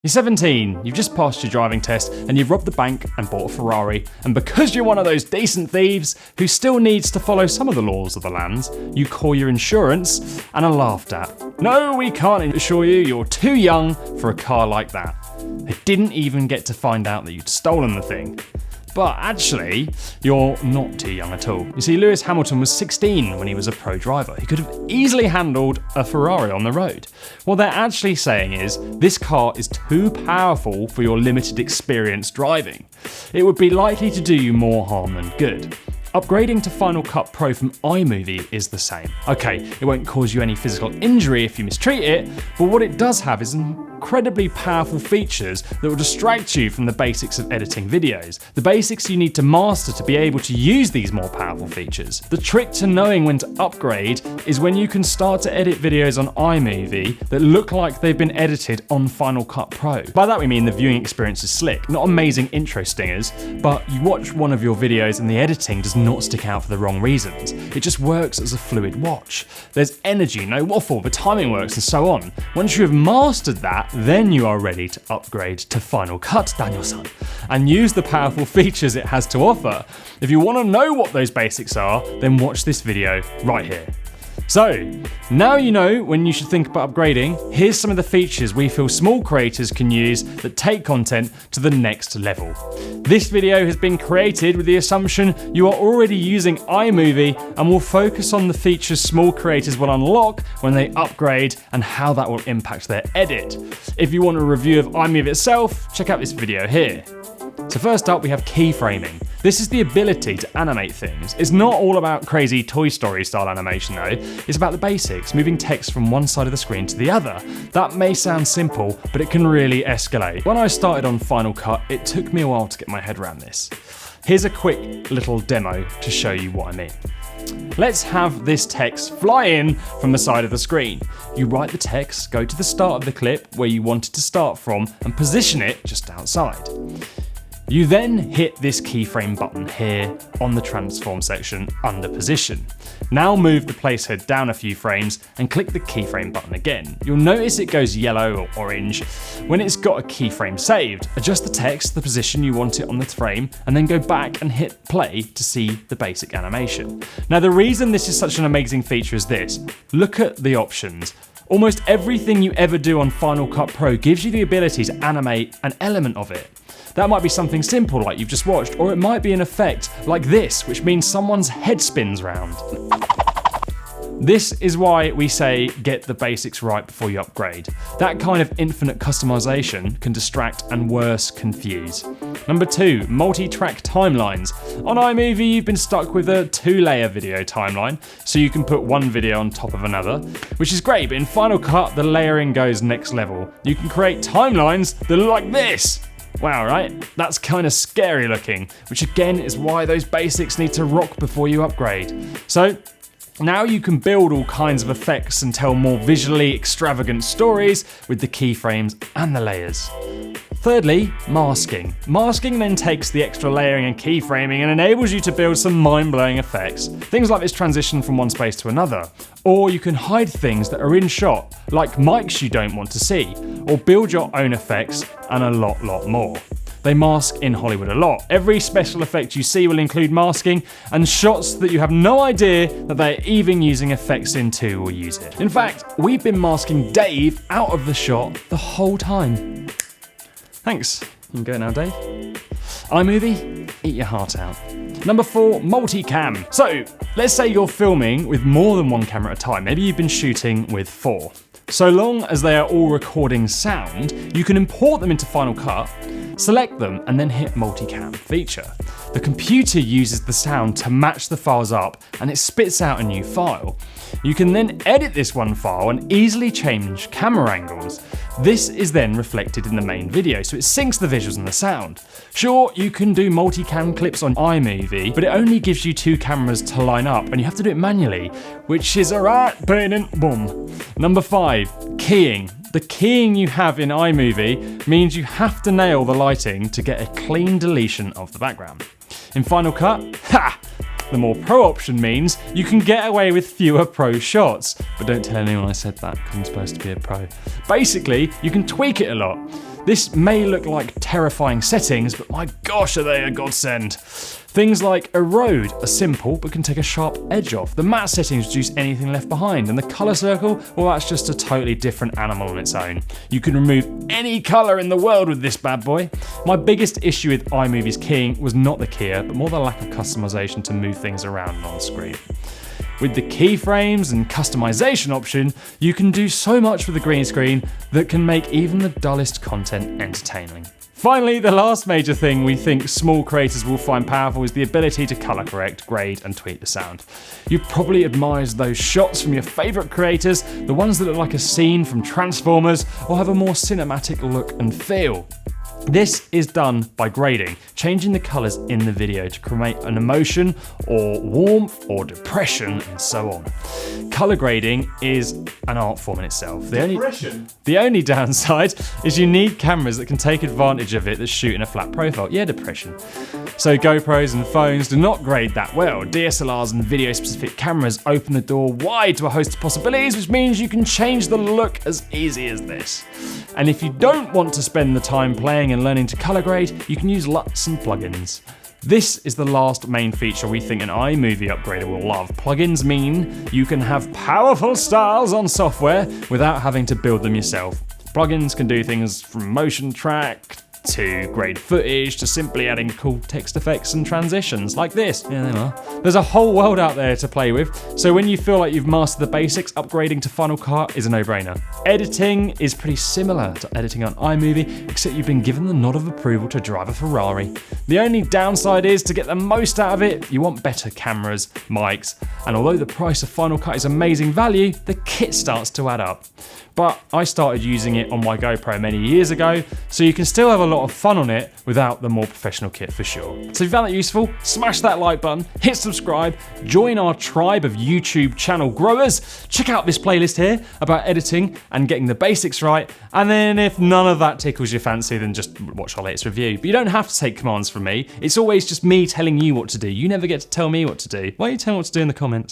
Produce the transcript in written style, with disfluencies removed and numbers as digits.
You're 17, you've just passed your driving test, and you've robbed the bank and bought a Ferrari, and because you're one of those decent thieves who still needs to follow some of the laws of the land, you call your insurance and are laughed at. No, we can't insure you, you're too young for a car like that. They didn't even get to find out that you'd stolen the thing. But actually, you're not too young at all. You see, Lewis Hamilton was 16 when he was a pro driver. He could have easily handled a Ferrari on the road. What they're actually saying is, this car is too powerful for your limited experience driving. It would be likely to do you more harm than good. Upgrading to Final Cut Pro from iMovie is the same. Okay, it won't cause you any physical injury if you mistreat it, but what it does have is incredibly powerful features that will distract you from the basics of editing videos. The basics you need to master to be able to use these more powerful features. The trick to knowing when to upgrade is when you can start to edit videos on iMovie that look like they've been edited on Final Cut Pro. By that we mean the viewing experience is slick, not amazing intro stingers, but you watch one of your videos and the editing does not stick out for the wrong reasons. It just works as a fluid watch. There's energy, no waffle, the timing works and so on. Once you have mastered that, then you are ready to upgrade to Final Cut, Daniel-san, and use the powerful features it has to offer. If you want to know what those basics are, then watch this video right here. So, now you know when you should think about upgrading, here's some of the features we feel small creators can use that take content to the next level. This video has been created with the assumption you are already using iMovie and will focus on the features small creators will unlock when they upgrade and how that will impact their edit. If you want a review of iMovie itself, check out this video here. So first up, we have keyframing. This is the ability to animate things. It's not all about crazy Toy Story style animation though, it's about the basics, moving text from one side of the screen to the other. That may sound simple, but it can really escalate. When I started on Final Cut, it took me a while to get my head around this. Here's a quick little demo to show you what I mean. Let's have this text fly in from the side of the screen. You write the text, go to the start of the clip where you want it to start from, and position it just outside. You then hit this keyframe button here on the transform section under position. Now move the placehead down a few frames and click the keyframe button again. You'll notice it goes yellow or orange when it's got a keyframe saved. Adjust the text, the position you want it on the frame, and then go back and hit play to see the basic animation. Now the reason this is such an amazing feature is this. Look at the options. Almost everything you ever do on Final Cut Pro gives you the ability to animate an element of it. That might be something simple like you've just watched, or it might be an effect like this, which means someone's head spins round. This is why we say get the basics right before you upgrade. That kind of infinite customization can distract and worse, confuse. Number 2, multi-track timelines. On iMovie, you've been stuck with a 2-layer video timeline, so you can put one video on top of another, which is great, but in Final Cut, the layering goes next level. You can create timelines that look like this. Wow, right? That's kind of scary looking, which again is why those basics need to rock before you upgrade. So, now you can build all kinds of effects and tell more visually extravagant stories with the keyframes and the layers. Thirdly, masking. Masking then takes the extra layering and keyframing and enables you to build some mind-blowing effects. Things like this transition from one space to another. Or you can hide things that are in shot, like mics you don't want to see, or build your own effects and a lot more. They mask in Hollywood a lot. Every special effect you see will include masking, and shots that you have no idea that they're even using effects in too will use it. In fact, we've been masking Dave out of the shot the whole time. Thanks. You can go now, Dave. iMovie, eat your heart out. Number 4, multicam. So, let's say you're filming with more than one camera at a time. Maybe you've been shooting with 4. So long as they are all recording sound, you can import them into Final Cut, select them, and then hit multicam feature. The computer uses the sound to match the files up, and it spits out a new file. You can then edit this one file and easily change camera angles. This is then reflected in the main video, so it syncs the visuals and the sound. Sure, you can do multicam clips on iMovie, but it only gives you 2 cameras to line up, and you have to do it manually, which is alright, boom. Number 5, keying. The keying you have in iMovie means you have to nail the lighting to get a clean deletion of the background. In Final Cut, The more pro option means you can get away with fewer pro shots. But don't tell anyone I said that, because I'm supposed to be a pro. Basically, you can tweak it a lot. This may look like terrifying settings, but my gosh, are they a godsend. Things like erode are simple, but can take a sharp edge off. The matte settings reduce anything left behind, and the color circle, well, that's just a totally different animal on its own. You can remove any color in the world with this bad boy. My biggest issue with iMovie's keying was not the keyer, but more the lack of customization to move things around on screen. With the keyframes and customization option, you can do so much with the green screen that can make even the dullest content entertaining. Finally, the last major thing we think small creators will find powerful is the ability to color correct, grade, and tweak the sound. You've probably admired those shots from your favorite creators, the ones that look like a scene from Transformers or have a more cinematic look and feel. This is done by grading, changing the colours in the video to create an emotion or warmth or depression and so on. Colour grading is an art form in itself. The only downside is you need cameras that can take advantage of it that shoot in a flat profile. Yeah, depression. So GoPros and phones do not grade that well. DSLRs and video-specific cameras open the door wide to a host of possibilities, which means you can change the look as easy as this. And if you don't want to spend the time playing and learning to color grade, you can use LUTs and plugins. This is the last main feature we think an iMovie upgrader will love. Plugins mean you can have powerful styles on software without having to build them yourself. Plugins can do things from motion track to grade footage to simply adding cool text effects and transitions like this. Yeah, there are. There's a whole world out there to play with, so when you feel like you've mastered the basics, upgrading to Final Cut is a no-brainer. Editing is pretty similar to editing on iMovie, except you've been given the nod of approval to drive a Ferrari. The only downside is, to get the most out of it, you want better cameras, mics, and although the price of Final Cut is amazing value, the kit starts to add up. But I started using it on my GoPro many years ago, so you can still have a lot of fun on it without the more professional kit for sure. So if you found that useful, smash that like button, hit subscribe, join our tribe of YouTube channel growers, check out this playlist here about editing and getting the basics right, and then if none of that tickles your fancy, then just watch our latest review. But you don't have to take commands from me, it's always just me telling you what to do. You never get to tell me what to do. Why don't you tell me what to do in the comments?